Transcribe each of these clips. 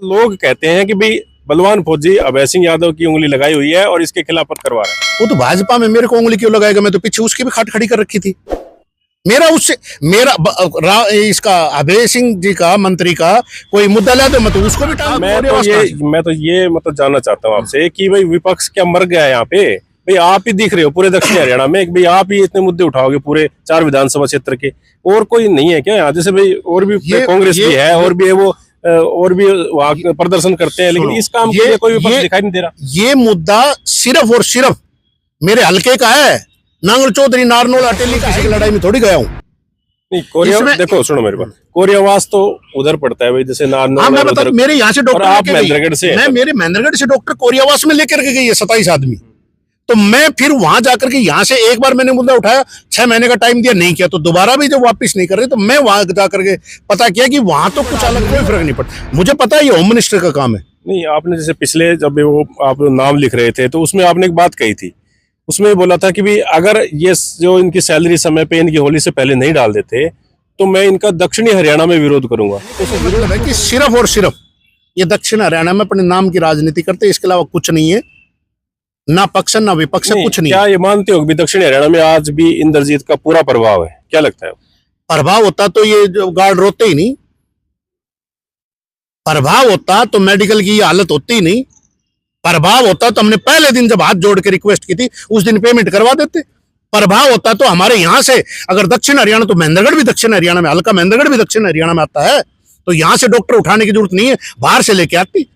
लोग कहते हैं कि भाई बलवान फौजी अभय सिंह यादव की उंगली लगाई हुई है और इसके खिलाफ करवा रहा है। वो तो भाजपा में मेरे को उंगली क्यों लगाएगा? मैं तो पीछे उसकी भी खाट खड़ी कर रखी थी। मेरा उससे इसका अभय सिंह जी का मंत्री का कोई मुद्दा ले तो मैं तो उसको भी टांग। मैं तो ये मतलब जानना चाहता हूँ आपसे कि भाई विपक्ष क्या मर गया है यहाँ पे? भाई आप ही दिख रहे हो पूरे दक्षिण हरियाणा में, भाई आप ही इतने मुद्दे उठाओगे पूरे 4 विधानसभा क्षेत्र के, और कोई नहीं है क्या यहाँ? जैसे भाई और भी कांग्रेस भी है और भी है, वो और भी वहाँ प्रदर्शन करते हैं, लेकिन इस काम के लिए कोई विपक्ष दिखाई नहीं दे रहा। ये मुद्दा सिर्फ और सिर्फ मेरे हल्के का है। नांगल चौधरी नारनौल अटेली किसी की लड़ाई में थोड़ी गया हूँ। नहीं कोरिया, देखो सुनो मेरे पास, कोरियावास तो उधर पड़ता है भाई, जैसे नारनौल। हाँ, मैं बता, मेरे यहाँ से डॉक्टर, आप महेंद्रगढ़ से, मैं मेरे महेंद्रगढ़ से डॉक्टर कोरियावास में लेकर के गई है 27 आदमी। तो मैं फिर वहां जाकर के, यहाँ से एक बार मैंने मुद्दा उठाया, 6 महीने का टाइम दिया, नहीं किया, तो दोबारा भी जब वापस नहीं कर रहे तो मैं वहां जाकर के पता किया कि वहां तो कुछ अलग, कोई फर्क नहीं पड़ता। मुझे पता है ये होम मिनिस्टर का काम है। नहीं, आपने जैसे पिछले जब वो आप नाम लिख रहे थे तो उसमें आपने एक बात कही थी, उसमें बोला था कि भी अगर ये जो इनकी सैलरी समय पे इनकी होली से पहले नहीं डाल देते तो मैं इनका दक्षिणी हरियाणा में विरोध करूंगा। तो मतलब है कि सिर्फ और सिर्फ ये दक्षिण हरियाणा में अपने नाम की राजनीति करते, इसके अलावा कुछ नहीं है, ना पक्ष ना विपक्ष, कुछ नहीं। क्या ये मानते हो कि दक्षिण हरियाणा में आज भी इंद्रजीत का पूरा प्रभाव है? क्या लगता है? प्रभाव होता तो ये जो गार्ड रोते ही नहीं, प्रभाव होता तो मेडिकल की हालत होती ही नहीं, प्रभाव होता तो हमने पहले दिन जब हाथ जोड़ के रिक्वेस्ट की थी उस दिन पेमेंट करवा देते। प्रभाव होता तो हमारे यहां से अगर दक्षिण हरियाणा, तो महेंद्रगढ़ भी दक्षिण हरियाणा में, हल्का महेंद्रगढ़ भी दक्षिण हरियाणा में आता है, तो यहां से डॉक्टर उठाने की जरूरत नहीं है, बाहर से लेके आती।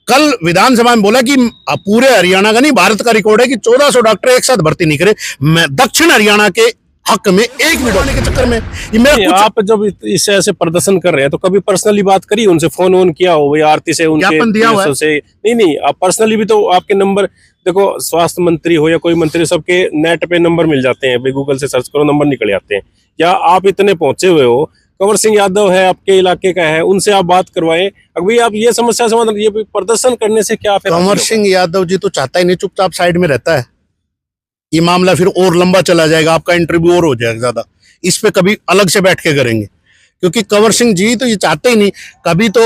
कल विधानसभा में बोला कि पूरे हरियाणा का नहीं, भारत का रिकॉर्ड है कि 1400 डॉक्टर एक साथ भर्ती नहीं करे। मैं दक्षिण हरियाणा के हक में एक भी डॉक्टर के चक्कर में आप जब इस ऐसे प्रदर्शन कर रहे हैं तो कभी पर्सनली बात करी उनसे, फोन ऑन किया हो भाई आरती से, उनके दिया हुआ से? नहीं, आप पर्सनली भी तो आपके नंबर, देखो स्वास्थ्य मंत्री हो या कोई मंत्री, सबके नेट पे नंबर मिल जाते हैं भाई, गूगल से सर्च करो नंबर निकल जाते हैं। या आप इतने पहुंचे हुए हो, कंवर सिंह यादव है आपके इलाके का है, उनसे आप बात करवाएं। अभी आप ये समस्या समाधान, ये प्रदर्शन करने से क्या? कंवर सिंह यादव जी तो चाहता ही नहीं, चुपचाप साइड में रहता है। ये मामला फिर और लंबा चला जाएगा, आपका इंटरव्यू और हो जाएगा ज्यादा, इस पे कभी अलग से बैठ के करेंगे, क्योंकि कंवर सिंह जी तो ये चाहते ही नहीं। कभी तो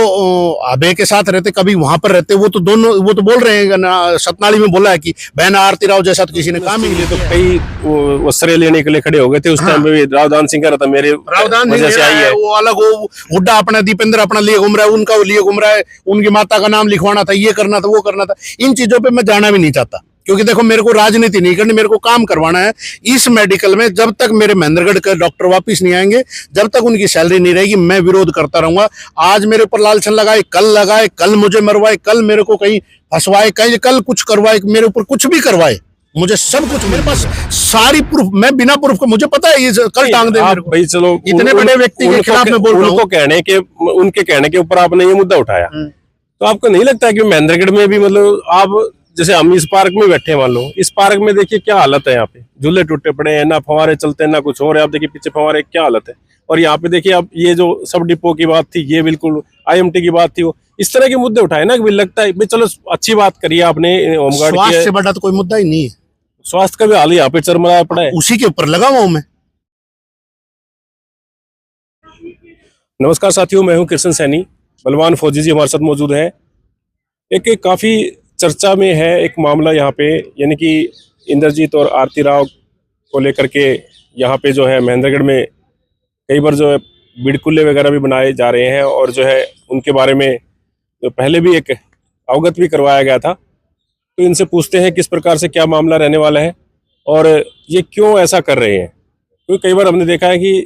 अभय के साथ रहते, कभी वहां पर रहते, वो तो दोनों, वो तो बोल रहे हैं ना, सतनाली में बोला है कि बहन आरती राव जैसा तो किसी ने काम ही नहीं। तो कई वस्त्र लेने के लिए खड़े हो गए थे उस टाइम पे। रावदान सिंह कह रहा था मेरे रावदान वजह से आई है, वो अलग, वो हुड्डा अपना दीपेंद्र अपना लिए घूम रहा है, उनका लिए घूम रहा है, उनकी माता का नाम लिखवाना था, ये करना था, वो करना था। इन चीजों पे मैं जाना भी नहीं चाहता, क्योंकि देखो मेरे को राजनीति नहीं करनी, मेरे को काम करवाना है इस मेडिकल में। जब तक मेरे महेंद्रगढ़ के डॉक्टर वापस नहीं आएंगे, जब तक उनकी सैलरी नहीं रहेगी, मैं विरोध करता रहूंगा। आज मेरे ऊपर लालछन लगाए, कल मुझे मरवाए, कल मेरे को कहीं फंसवाए, कल कुछ करवाए, मेरे ऊपर कुछ भी करवाए, मुझे सब कुछ, मेरे पास सारी प्रूफ, मैं बिना प्रूफ को, मुझे पता है ये कल टांग दे मेरे को। भाई चलो, इतने बड़े व्यक्ति के खिलाफ मैं बोल रहा हूं, उनके कहने के ऊपर आपने ये मुद्दा उठाया, तो आपको नहीं लगता है कि महेंद्रगढ़ में भी, मतलब आप जैसे हम इस पार्क में बैठे हैं, मान लो इस पार्क में देखिए क्या हालत है, यहाँ पे झूले टूटे पड़े हैं, ना फवारे चलते हैं ना कुछ और है। आप देखिए पीछे फवारे, क्या हालत है। और यहाँ पे देखिए आप, ये जो सब डिपो की बात थी, ये बिल्कुल IMT की बात थी, वो इस तरह के मुद्दे उठाए ना कि लगता है चलो अच्छी बात करिए आपने, होमगार्ड स्वास्थ्य से बड़ा तो कोई मुद्दा ही नहीं है। स्वास्थ्य का भी हाल यहाँ पे चरमराया पड़ा है, उसी के ऊपर लगा हुआ हूं मैं। नमस्कार साथियों, मैं हूँ कृष्ण सैनी। बलवान फौजी जी हमारे साथ मौजूद है। एक काफी चर्चा में है एक मामला यहाँ पे, यानी कि इंद्रजीत और आरती राव को लेकर के यहाँ पे जो है महेंद्रगढ़ में कई बार जो है बिड़कुल्ले वगैरह भी बनाए जा रहे हैं, और जो है उनके बारे में तो पहले भी एक अवगत भी करवाया गया था। तो इनसे पूछते हैं किस प्रकार से क्या मामला रहने वाला है और ये क्यों ऐसा कर रहे हैं। क्योंकि कई बार हमने देखा है कि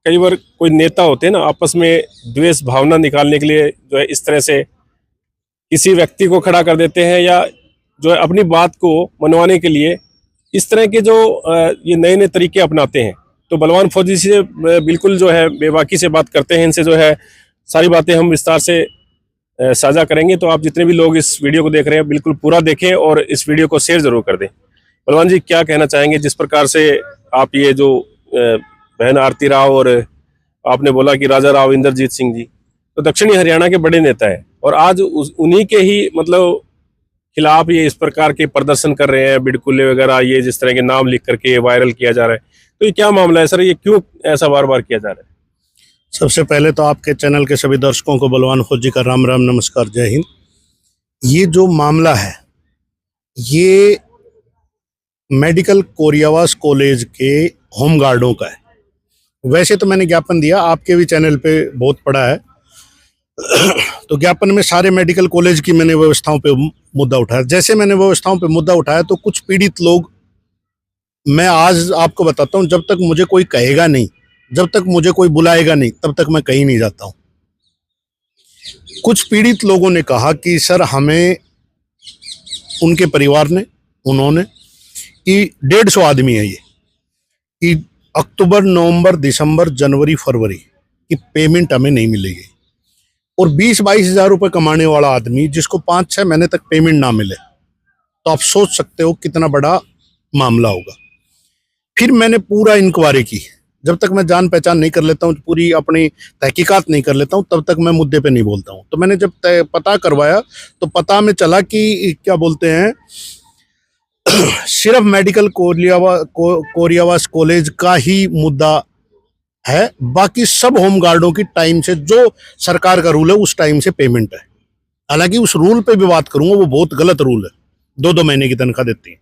कई बार कोई नेता होते हैं ना, आपस में द्वेष भावना निकालने के लिए जो है इस तरह से किसी व्यक्ति को खड़ा कर देते हैं, या जो है अपनी बात को मनवाने के लिए इस तरह के जो ये नए नए तरीके अपनाते हैं। तो बलवान फौजी से बिल्कुल जो है बेबाकी से बात करते हैं, इनसे जो है सारी बातें हम विस्तार से साझा करेंगे। तो आप जितने भी लोग इस वीडियो को देख रहे हैं बिल्कुल पूरा देखें और इस वीडियो को शेयर जरूर कर दें। बलवान जी क्या कहना चाहेंगे, जिस प्रकार से आप ये जो बहन आरती राव और आपने बोला कि राजा राव इंद्रजीत सिंह जी तो दक्षिणी हरियाणा के बड़े नेता है, और आज उन्हीं के ही मतलब खिलाफ ये इस प्रकार के प्रदर्शन कर रहे हैं, बिड़कुल्ले वगैरह, ये जिस तरह के नाम लिख करके वायरल किया जा रहा है, तो ये क्या मामला है सर? ये क्यों ऐसा बार बार किया जा रहा है? सबसे पहले तो आपके चैनल के सभी दर्शकों को बलवान फौजी का राम राम नमस्कार, जय हिंद। ये जो मामला है ये मेडिकल कोरियावास कॉलेज के होमगार्डों का है। वैसे तो मैंने ज्ञापन दिया, आपके भी चैनल पे बहुत पड़ा है, तो ज्ञापन में सारे मेडिकल कॉलेज की मैंने व्यवस्थाओं पे मुद्दा उठाया। जैसे मैंने व्यवस्थाओं पे मुद्दा उठाया तो कुछ पीड़ित लोग, मैं आज आपको बताता हूँ, जब तक मुझे कोई कहेगा नहीं, जब तक मुझे कोई बुलाएगा नहीं, तब तक मैं कहीं नहीं जाता हूँ। कुछ पीड़ित लोगों ने कहा कि सर हमें, उनके परिवार ने, उन्होंने कि 150 आदमी है ये, कि अक्टूबर, नवंबर, दिसंबर, जनवरी, फरवरी की पेमेंट हमें नहीं मिलेगी। और 20-22 हज़ार रुपये कमाने वाला आदमी जिसको 5-6 महीने तक पेमेंट ना मिले, तो आप सोच सकते हो कितना बड़ा मामला होगा। फिर मैंने पूरा इंक्वायरी की। जब तक मैं जान पहचान नहीं कर लेता हूँ, पूरी अपनी तहकीकात नहीं कर लेता हूँ, तब तक मैं मुद्दे पे नहीं बोलता हूँ। तो मैंने जब पता करवाया तो पता में चला कि क्या बोलते हैं, सिर्फ मेडिकल कोरियावास कॉलेज का ही मुद्दा है, बाकी सब होमगार्डों की टाइम से, जो सरकार का रूल है उस टाइम से पेमेंट है। हालांकि उस रूल पे भी बात करूंगा, वो बहुत गलत रूल है, 2-2 महीने की तनख्वाह देती है।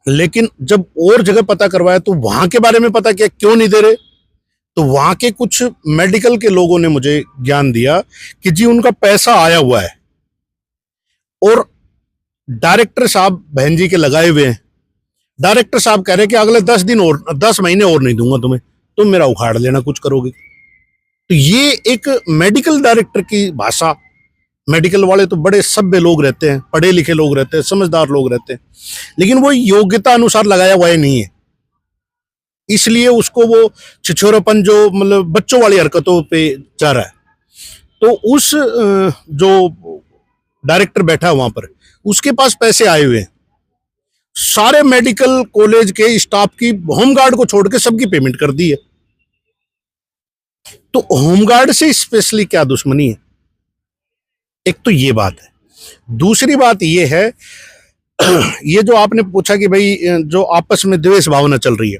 लेकिन जब और जगह पता करवाया तो वहां के बारे में पता किया क्यों नहीं दे रहे, तो वहां के कुछ मेडिकल के लोगों ने मुझे ज्ञान दिया कि जी उनका पैसा आया हुआ है और डायरेक्टर साहब बहन जी के लगाए हुए हैं। डायरेक्टर साहब कह रहे हैं कि अगले 10 दिन और 10 महीने और नहीं दूंगा तुम्हें, तुम मेरा उखाड़ लेना कुछ करोगे। तो ये एक मेडिकल डायरेक्टर की भाषा। मेडिकल वाले तो बड़े सभ्य लोग रहते हैं, पढ़े लिखे लोग रहते हैं, समझदार लोग रहते हैं, लेकिन वो योग्यता अनुसार लगाया हुआ है नहीं है, इसलिए उसको वो छिछोरापन, जो मतलब बच्चों वाली हरकतों पे जा रहा है। तो उस जो डायरेक्टर बैठा है वहां पर, उसके पास पैसे आए हुए हैं, सारे मेडिकल कॉलेज के स्टाफ की, होमगार्ड को छोड़ के सबकी पेमेंट कर दी है। तो होमगार्ड से स्पेशली क्या दुश्मनी है, एक तो ये बात है। दूसरी बात ये है, ये जो आपने पूछा कि भाई जो आपस में द्वेष भावना चल रही है,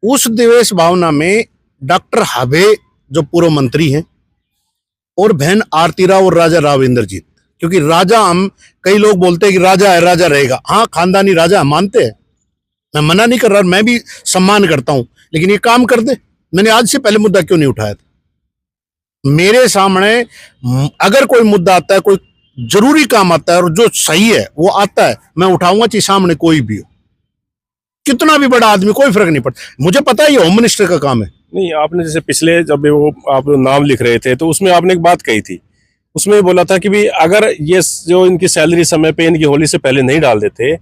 उस द्वेष भावना में डॉक्टर हाबे जो पूर्व मंत्री हैं और बहन आरती राव और राजा राव इंद्रजीत, क्योंकि राजा, हम कई लोग बोलते हैं कि राजा है, राजा रहेगा, हाँ खानदानी राजा मानते हैं, मैं मना नहीं कर रहा, मैं भी सम्मान करता हूं, लेकिन ये काम कर दे। मैंने आज से पहले मुद्दा क्यों नहीं उठाया था? मेरे सामने अगर कोई मुद्दा आता है, कोई जरूरी काम आता है और जो सही है वो आता है, मैं उठाऊंगा, चाहे सामने कोई भी हो, कितना भी बड़ा आदमी, कोई फर्क नहीं पड़ता। मुझे पता है ये होम मिनिस्टर का काम है। नहीं, आपने जैसे पिछले जब वो आप नाम लिख रहे थे तो उसमें आपने एक बात कही थी, उसमें बोला था कि भी अगर ये जो इनकी सैलरी समय पे इनकी होली से पहले नहीं डाल देते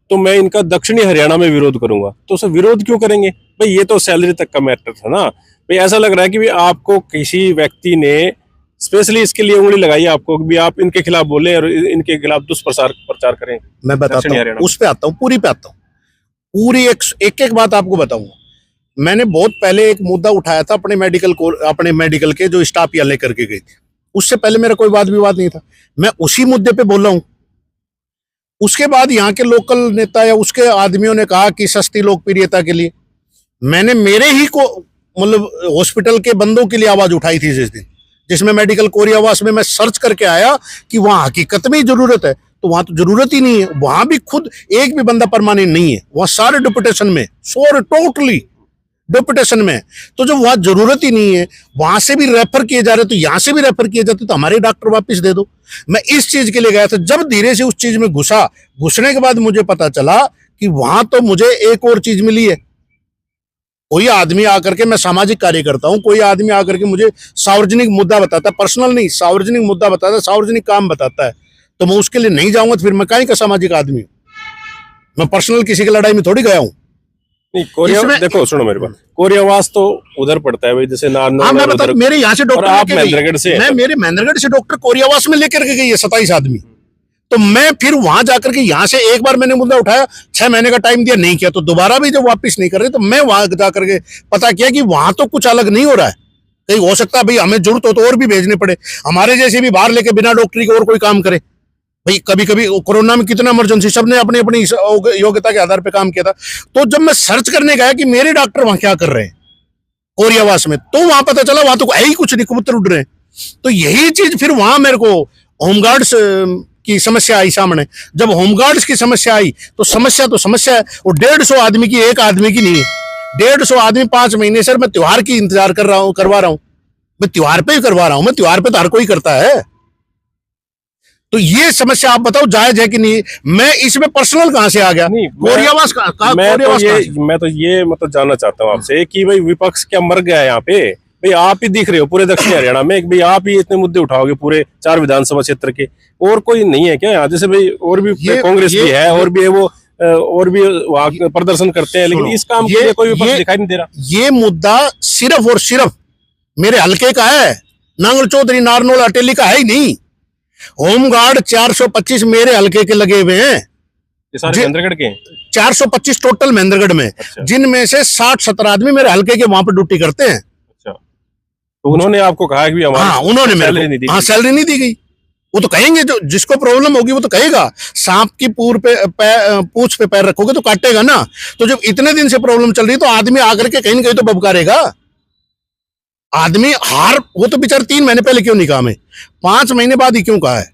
तो मैं इनका दक्षिणी हरियाणा में विरोध करूंगा। तो उसे विरोध क्यों करेंगे भाई, ये तो सैलरी तक का मैटर था ना भाई। ऐसा लग रहा है कि भी आपको किसी व्यक्ति ने स्पेशली इसके लिए उंगली लगाई आपको कि भी आप इनके खिलाफ बोले और इनके खिलाफ दुष्प्रचार करें। मैं बताता हूँ, उस पे आता हूँ, पूरी पे आता हूँ, पूरी एक बात आपको बताऊंगा। मैंने बहुत पहले एक मुद्दा उठाया था अपने मेडिकल के जो स्टाफ यहाँ लेकर के गई थी, उससे पहले मेरा कोई वाद विवाद नहीं था, मैं उसी मुद्दे पे बोल रहा हूं। उसके बाद यहाँ के लोकल नेता या उसके आदमियों ने कहा कि सस्ती लोकप्रियता के लिए मैंने मेरे ही को, मतलब हॉस्पिटल के बंदों के लिए आवाज उठाई थी जिस दिन, जिसमें मेडिकल कोरियावास में मैं सर्च करके आया कि वहां हकीकत में ही जरूरत है, तो वहां तो जरूरत ही नहीं है, वहां भी खुद एक भी बंदा परमानेंट नहीं है, वहां सारे डिप्यूटेशन में, टोटली डिप्यूटेशन में। तो जब वहां जरूरत ही नहीं है, वहां से भी रेफर किए जा रहे, तो यहां से भी रेफर किए जाते, तो हमारे डॉक्टर वापस दे दो। मैं इस चीज के लिए गया था। जब धीरे से उस चीज में घुसने के बाद मुझे पता चला कि वहां तो मुझे एक और चीज मिली है। कोई आदमी आकर के, मैं सामाजिक कार्य करता हूं, कोई आदमी आकर के मुझे सार्वजनिक मुद्दा बताता है, पर्सनल नहीं, सार्वजनिक मुद्दा बताता है, सार्वजनिक काम बताता है, तो मैं उसके लिए नहीं जाऊंगा, तो फिर मैं काहे का सामाजिक आदमी हूं? मैं पर्सनल किसी की लड़ाई में थोड़ी गया हूं। नहीं, कोरिया देखो, सुनो मेरे बात, कोरियावास तो उधर पड़ता है भाई, जैसे मैं बता, मेरे यहाँ से डॉक्टर, आप महेंद्रगढ़ से, मैं मेरे महेंद्रगढ़ से डॉक्टर कोरियावास में लेकर के गई है 27 आदमी। तो मैं फिर वहां जाकर के, यहाँ से एक बार मैंने मुद्दा उठाया, 6 महीने का टाइम दिया, नहीं किया, तो दोबारा भी जब वापस नहीं कर रहे, तो मैं वहां जाकर के पता किया कि वहां तो कुछ अलग नहीं हो रहा है। कहीं हो सकता है भाई हमें जरूरत हो तो और भी भेजने पड़े, हमारे जैसे भी बाहर लेके बिना डॉक्टरी के और कोई काम करे भाई। कभी कभी कोरोना में कितना इमरजेंसी, सबने अपनी अपनी योग्यता के आधार पर काम किया था। तो जब मैं सर्च करने गया कि मेरे डॉक्टर वहां क्या कर रहे हैं, कोरियावास में, तो वहां पता चला वहां तो है ही कुछ नहीं, कबूतर उड़ रहे हैं। तो यही चीज फिर वहां मेरे को होमगार्ड्स की समस्या आई सामने। जब होमगार्ड्स की समस्या आई तो समस्या है, और 150 आदमी की, एक आदमी की नहीं है। 150 आदमी 5 महीने सर मैं त्योहार की इंतजार करवा रहा हूं। मैं त्योहार पे ही करवा रहा हूं, मैं त्योहार पे तो हर कोई करता है। तो ये समस्या आप बताओ जायज है कि नहीं? मैं इसमें पर्सनल कहां से आ गया? नहीं, कोरियावास मैं तो ये मतलब जानना चाहता हूँ आपसे कि भाई विपक्ष क्या मर गया है यहाँ पे? भाई आप ही दिख रहे हो पूरे दक्षिण हरियाणा में, भाई आप ही इतने मुद्दे उठाओगे पूरे 4 विधानसभा क्षेत्र के, और कोई नहीं है क्या यहाँ? जैसे भाई और भी कांग्रेस भी है, और भी है वो, और भी वहाँ प्रदर्शन करते हैं, लेकिन इस काम के लिए कोई विपक्ष दिखाई नहीं दे रहा। ये मुद्दा सिर्फ और सिर्फ मेरे हल्के का है, नांगल चौधरी नारनौल अटेली का है ही नहीं। होमगार्ड 425 मेरे हल्के के लगे हुए हैं, ये सारे महेंद्रगढ़ के 425 टोटल महेंद्रगढ़ में। अच्छा। जिनमें से 60-70 आदमी मेरे हल्के के वहां पर ड्यूटी करते हैं। अच्छा, तो उन्होंने आपको कहा कि हाँ, उन्होंने सैलरी नहीं दी? हाँ, सैलरी नहीं दी गई। वो तो कहेंगे, जो जिसको प्रॉब्लम होगी वो तो कहेगा। सांप की पूंछ पे पैर रखोगे तो काटेगा ना। तो जब इतने दिन से प्रॉब्लम चल रही है तो आदमी आकर के कहीं ना कहीं तो बबकारेगा। आदमी वो तो बेचारा 3 महीने पहले क्यों नहीं कहा? मैं 5 महीने बाद ही क्यों कहा है?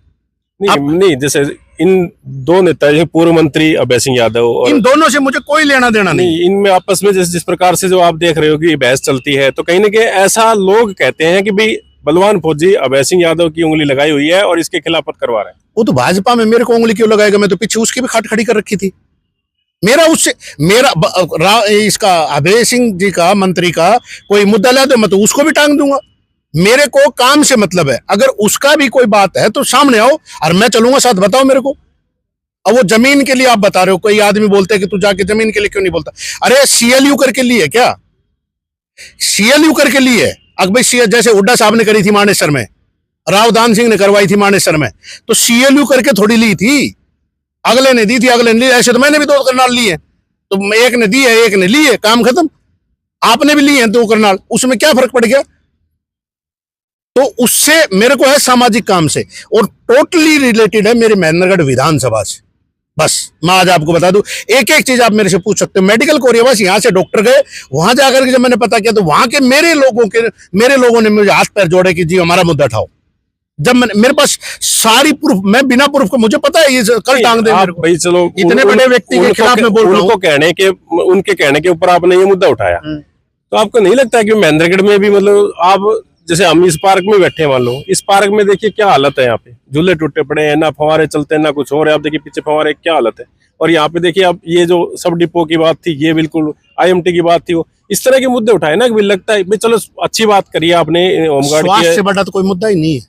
नहीं, जैसे इन दो नेता, पूर्व मंत्री अभय सिंह यादव, और इन दोनों से मुझे कोई लेना देना नहीं। इनमें आपस में जिस प्रकार से जो आप देख रहे हो कि बहस चलती है, तो कहीं ना कहीं ऐसा लोग कहते हैं कि भाई बलवान फौजी अभय सिंह यादव की उंगली लगाई हुई है और इसके खिलाफत करवा रहे हैं। वो तो भाजपा में मेरे को उंगली क्यों लगाएगा? मैं तो पीछे उसकी भी खाट खड़ी कर रखी थी। इसका अभय सिंह जी का, मंत्री का कोई मुद्दा ला दो, मैं तो उसको भी टांग दूंगा। मेरे को काम से मतलब है। अगर उसका भी कोई बात है तो सामने आओ और मैं चलूंगा साथ, बताओ मेरे को। अब वो जमीन के लिए आप बता रहे हो, कोई आदमी बोलते हैं कि तू जाके जमीन के लिए क्यों नहीं बोलता? अरे सीएलयू करके लिए क्या? सीएलयू करके लिए? अकबर जैसे हुड्डा साहब ने करी थी मानेसर में, रावदान सिंह ने करवाई थी मानेसर में, तो सीएलयू करके थोड़ी ली थी। अगले ने दी थी, अगले ने ली। ऐसे तो मैंने भी 2 करनाल लिए, तो एक ने दी है, एक ने ली है, काम खत्म। आपने भी लिए हैं 2 करनाल, उसमें क्या फर्क पड़ गया? तो उससे मेरे को है सामाजिक काम से, और टोटली रिलेटेड है मेरे महेंद्रगढ़ विधानसभा से। बस मैं आज आपको बता दूं, एक एक चीज आप मेरे से पूछ सकते हो। मेडिकल कोरियावास यहाँ से डॉक्टर गए, वहां जाकर के जब मैंने पता किया तो वहां के मेरे लोगों ने मुझे हाथ पैर जोड़े कि जी हमारा मुद्दा उठाओ। जब मेरे पास सारी प्रूफ, मैं बिना प्रूफ को, मुझे पता है ये कल टांग दे मेरे को। भाई चलो, इतने बड़े व्यक्ति के खिलाफ मैं बोल रहा हूं। उनके कहने के ऊपर आपने ये मुद्दा उठाया, तो आपको नहीं लगता कि महेंद्रगढ़ में भी, मतलब आप जैसे हम इस पार्क में बैठे हैं, मान लो इस पार्क में देखिए क्या हालत है, यहाँ पे झूले टूटे पड़े हैं, ना फवारे चलते हैं ना कुछ और है। आप देखिए पीछे फवारे, क्या हालत है। और यहाँ पे देखिए अब ये जो सब डिपो की बात थी, ये बिल्कुल आईएमटी की बात थी, वो इस तरह के मुद्दे उठाए ना कि लगता है चलो अच्छी बात करिए आपने होमगार्ड की। स्वास्थ्य से बड़ा तो कोई मुद्दा ही नहीं है।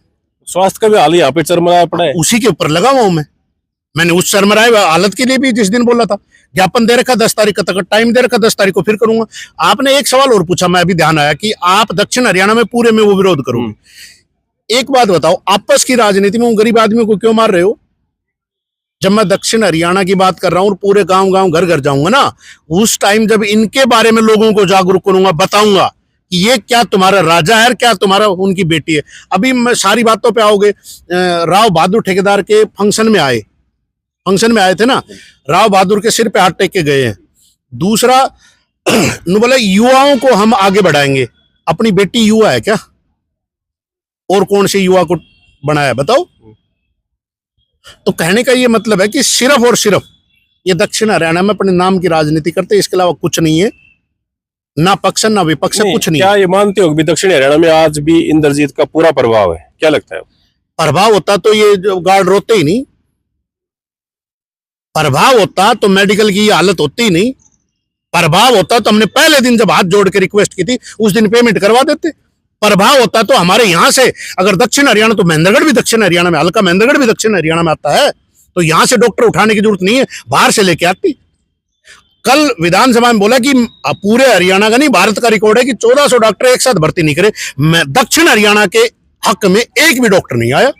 स्वास्थ्य का भी हाल यहाँ पे चरमराया पड़ा है, उसी के ऊपर लगा हुआ हूं मैंने उस चरमराए हालत के लिए भी जिस दिन बोला था, ज्ञापन दे रखा 10 तारीख तक, टाइम दे रखा 10 तारीख को, फिर करूंगा। आपने एक सवाल और पूछा, मैं अभी ध्यान आया कि आप दक्षिण हरियाणा में पूरे में वो विरोध करोगे। एक बात बताओ, आपस की राजनीति में गरीब आदमी को क्यों मार रहे हो? जब मैं दक्षिण हरियाणा की बात कर रहा हूं और पूरे गांव गांव घर घर जाऊंगा ना, उस टाइम जब इनके बारे में लोगों को जागरूक करूंगा, बताऊंगा कि ये क्या तुम्हारा राजा है, क्या तुम्हारा उनकी बेटी है। अभी मैं सारी बातों पे आओगे। राव बहादुर ठेकेदार के फंक्शन में आए थे ना, राव बहादुर के सिर पे हाथ टेक के गए हैं। दूसरा बोला युवाओं को हम आगे बढ़ाएंगे। अपनी बेटी युवा है क्या? और कौन से युवा को बनाया बताओ? तो कहने का ये मतलब है कि सिर्फ और सिर्फ ये दक्षिण हरियाणा में अपने नाम की राजनीति करते, इसके अलावा कुछ नहीं है, ना पक्ष ना विपक्ष, कुछ नहीं। क्या ये मानते हो कि दक्षिण हरियाणा में आज भी इंद्रजीत का पूरा प्रभाव है? क्या लगता है? प्रभाव होता तो ये जो गार्ड रोते ही नहीं, प्रभाव होता तो मेडिकल की ये हालत होती ही नहीं, प्रभाव होता तो हमने पहले दिन जब हाथ जोड़ के रिक्वेस्ट की थी उस दिन पेमेंट करवा देते। प्रभाव होता तो हमारे यहां से, अगर दक्षिण हरियाणा, तो महेंद्रगढ़ भी दक्षिण हरियाणा में, हल्का महेंद्रगढ़ भी दक्षिण हरियाणा में आता है, तो यहां से डॉक्टर उठाने की जरूरत नहीं है, बाहर से लेके आती। कल विधानसभा में बोला कि पूरे हरियाणा का नहीं, भारत का रिकॉर्ड है कि 1400 डॉक्टर एक साथ भर्ती नहीं करे। दक्षिण हरियाणा के हक में एक भी डॉक्टर नहीं आया।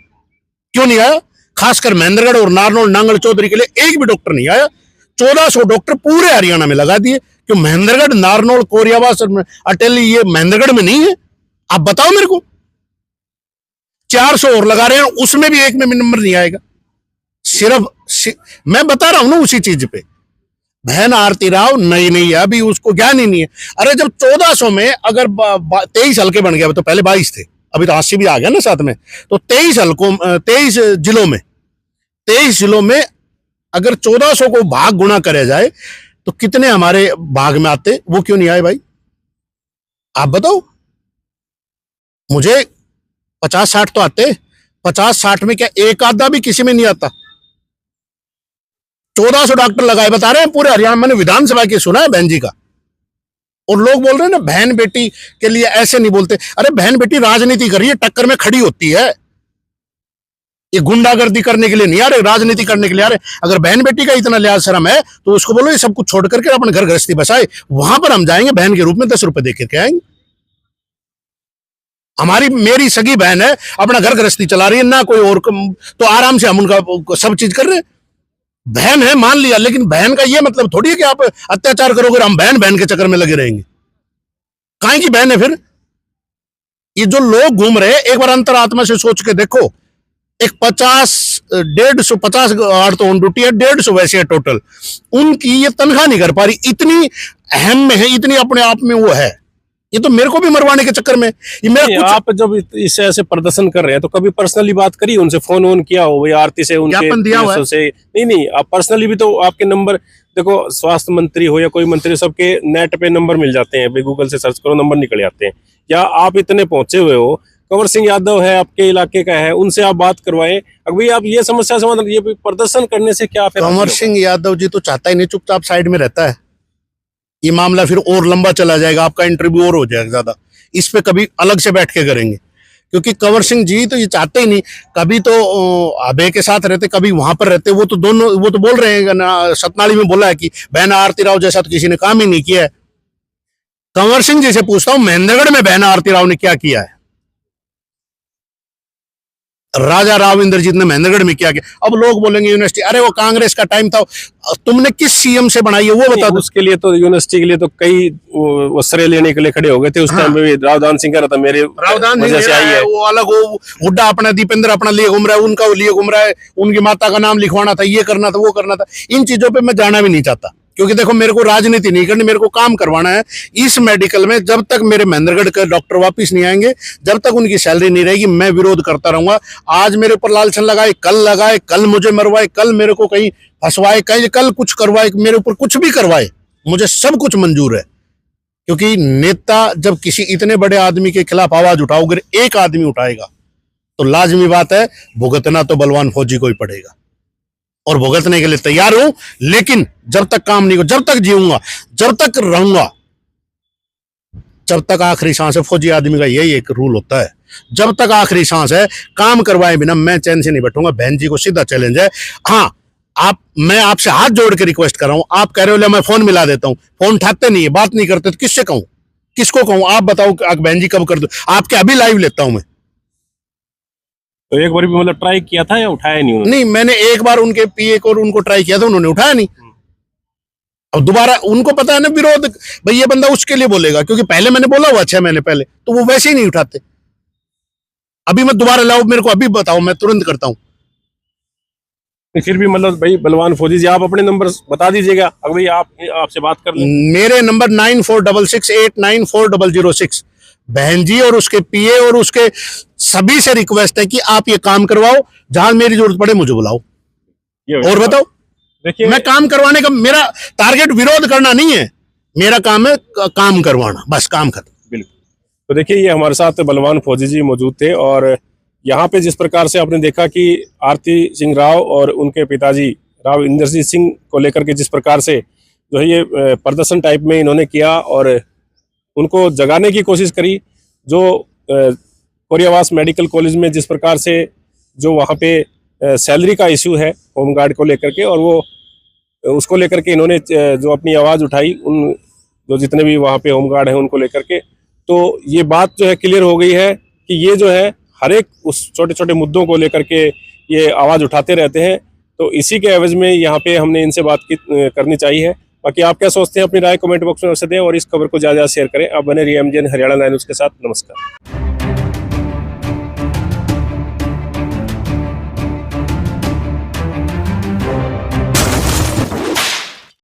क्यों नहीं आया? खासकर महेंद्रगढ़ और नारनौल नांगल चौधरी के लिए एक भी डॉक्टर नहीं आया। 1400 डॉक्टर पूरे हरियाणा में लगा दिए। क्यों? महेंद्रगढ़, नारनौल, कोरियावास और अटेली ये महेंद्रगढ़ में नहीं है? आप बताओ मेरे को। 400 और लगा रहे हैं, उसमें भी एक में नंबर नहीं आएगा। सिर्फ मैं बता रहा हूं ना उसी चीज पे। बहन आरती राव नई नहीं है, अभी उसको ज्ञान ही नहीं है। अरे जब 1400 में अगर 23 हल्के बन गए, तो पहले 22 थे, अभी तो 80 भी आ गया ना साथ में, तो 23 हल्कों 23 जिलों में अगर 1400 को भाग गुणा करे जाए तो कितने हमारे भाग में आते? वो क्यों नहीं आए भाई, आप बताओ मुझे। 50-60 तो आते, 50-60 में क्या एक आधा भी किसी में नहीं आता? 1400 डॉक्टर लगाए, बता रहे हैं पूरे हरियाणा। मैंने विधानसभा की सुना है बहन जी का, और लोग बोल रहे हैं ना बहन बेटी के लिए ऐसे नहीं बोलते। अरे बहन बेटी राजनीति कर रही है, टक्कर में खड़ी होती है, ये गुंडागर्दी करने के लिए नहीं आ रहे, राजनीति करने के लिए आ रहे। अगर बहन बेटी का इतना लिहाज शर्म है तो उसको बोलो ये सब कुछ छोड़ करके अपने घर गृहस्थी बसाए, वहां पर हम जाएंगे बहन के रूप में 10 रुपए देकर के आएंगे। मेरी सगी बहन है, अपना घर गृहस्थी चला रही है ना, कोई और तो आराम से हम उनका सब चीज कर रहे हैं। बहन है मान लिया, लेकिन बहन का ये मतलब थोड़ी है कि आप अत्याचार करोगे और हम बहन बहन के चक्कर में लगे रहेंगे। काहे की बहन है फिर? ये जो लोग घूम रहे हैं, एक बार अंतरात्मा से सोच के देखो, एक 50 गार्ड तो ऑन ड्यूटी है, 150 वैसे है टोटल, उनकी ये तनख्वाह नहीं कर पा रही, इतनी अहम में है, इतनी अपने आप में वो है। ये तो मेरे को भी मरवाने के चक्कर में ये मेरा कुछ। आप जब इस ऐसे प्रदर्शन कर रहे हैं तो कभी पर्सनली बात करी, उनसे फोन ऑन किया हो भाई आरती से, ज्ञापन दिया हुआ है से? नहीं, आप पर्सनली भी तो आपके नंबर देखो, स्वास्थ्य मंत्री हो या कोई मंत्री, सबके नेट पे नंबर मिल जाते हैं भाई, गूगल से सर्च करो नंबर निकल जाते हैं। या आप इतने पहुंचे हुए हो, कंवर सिंह यादव है आपके इलाके का है, उनसे आप बात करवाएं। अब भाई आप ये समस्या समाधान, ये प्रदर्शन करने से क्या फिर? कंवर सिंह यादव जी तो चाहता ही नहीं, चुपचाप साइड में रहता है। ये मामला फिर और लंबा चला जाएगा, आपका इंटरव्यू और हो जाएगा ज्यादा, इस पे कभी अलग से बैठ के करेंगे। क्योंकि कंवर सिंह जी तो ये चाहते ही नहीं, कभी तो अभय के साथ रहते, कभी वहां पर रहते। वो तो बोल रहे हैं ना, सतनाली में बोला है कि बहन आरती राव जैसा तो किसी ने काम ही नहीं किया है। कंवर सिंह जी से पूछता हूं, महेंद्रगढ़ में बहन आरती राव ने क्या किया है? राजा राव इंद्रजीत ने महेंद्रगढ़ में क्या किया? अब लोग बोलेंगे यूनिवर्सिटी, अरे वो कांग्रेस का टाइम था, तुमने किस सीएम से बनाई है वो बता दो। उसके लिए तो यूनिवर्सिटी के लिए तो कई वो श्रेय लेने के लिए खड़े हो गए थे उस टाइम में भी। रावदान सिंह कह रहा था मेरे रावदान सिंह से आई है, वो अलग, वो हुड्डा अपना दीपेंद्र अपना लिए घूम रहा है, उनका लिए घूम रहा है, उनकी माता का नाम लिखवाना था, ये करना था, वो करना था। इन चीजों पे मैं जाना भी नहीं चाहता, क्योंकि देखो मेरे को राजनीति नहीं करनी, मेरे को काम करवाना है इस मेडिकल में। जब तक मेरे महेंद्रगढ़ के डॉक्टर वापस नहीं आएंगे, जब तक उनकी सैलरी नहीं रहेगी, मैं विरोध करता रहूंगा। आज मेरे ऊपर लालछन लगाए, कल मुझे मरवाए, कल मेरे को कहीं फंसवाए, कल कुछ करवाए, मेरे ऊपर कुछ भी करवाए, मुझे सब कुछ मंजूर है। क्योंकि नेता जब किसी इतने बड़े आदमी के खिलाफ आवाज उठाओगे, एक आदमी उठाएगा, तो लाजमी बात है भुगतना तो बलवान फौजी को ही पड़ेगा, और भुगतने के लिए तैयार हूं। लेकिन जब तक काम नहीं हो, जब तक जीऊंगा, जब तक रहूंगा, जब तक आखिरी सांस है, फौजी आदमी का यही एक रूल होता है, जब तक आखिरी सांस है, काम करवाए बिना मैं चैन से नहीं बैठूंगा। बहन जी को सीधा चैलेंज है। हाँ, मैं आपसे हाथ जोड़ के रिक्वेस्ट कर रहा हूं, आप कह रहे हो ले मैं फोन मिला देता हूं, फोन उठाते नहीं है, बात नहीं करते, तो किससे कहूं, किसको कहूं? आप बताओ बहन जी कब कर दो, आपके अभी लाइव लेता हूं मैं। तो एक बार भी मतलब ट्राई किया था या उठाया नहीं उन्होंने? नहीं, मैंने एक बार उनके पीए को उनको ट्राई किया था, उन्होंने उठाया नहीं। अब दोबारा उनको पता है ना विरोध, भाई ये बंदा उसके लिए बोलेगा, क्योंकि पहले मैंने बोला हुआ 6 महीने पहले, तो वो वैसे ही नहीं उठाते। अभी मैं दोबारा लाओ, मेरे को अभी बताओ, मैं तुरंत करता हूं। फिर भी मतलब भाई बलवान फौजी जी, आप अपने नंबर बता दीजिएगा, अगर भाई आपसे बात कर लें। मेरे नंबर 9466894006। बहन जी और उसके पीए और उसके सभी से रिक्वेस्ट है कि आप ये काम करवाओ, जहां मेरी जरूरत पड़े मुझे बुलाओ। और बताओ, देखिए मैं काम करवाने का, मेरा टारगेट विरोध करना नहीं है, मेरा काम है काम करवाना, बस काम खत्म। बिल्कुल। तो देखिए ये हमारे साथ बलवान फौजी जी मौजूद थे, और यहाँ पे जिस प्रकार से आपने देखा कि आरती सिंह राव और उनके पिताजी राव इंद्रजीत सिंह को लेकर के जिस प्रकार से जो है ये प्रदर्शन टाइप में इन्होंने किया और उनको जगाने की कोशिश करी, जो कोरियावास मेडिकल कॉलेज में जिस प्रकार से जो वहाँ पे सैलरी का इशू है होमगार्ड को लेकर के, और वो उसको लेकर के इन्होंने जो अपनी आवाज़ उठाई, उन जो जितने भी वहाँ पे होमगार्ड हैं उनको लेकर के, तो ये बात जो है क्लियर हो गई है कि ये जो है हर एक उस छोटे छोटे मुद्दों को लेकर के ये आवाज़ उठाते रहते हैं। तो इसी के एवज में यहाँ पे हमने इनसे बात करनी चाहिए। बाकी आप क्या सोचते हैं अपनी राय कमेंट बॉक्स में अवश्य दें, और इस खबर को ज़्यादा शेयर करें। आप बने रहिए एमजीएन हरियाणा 9 न्यूज़ के साथ। नमस्कार।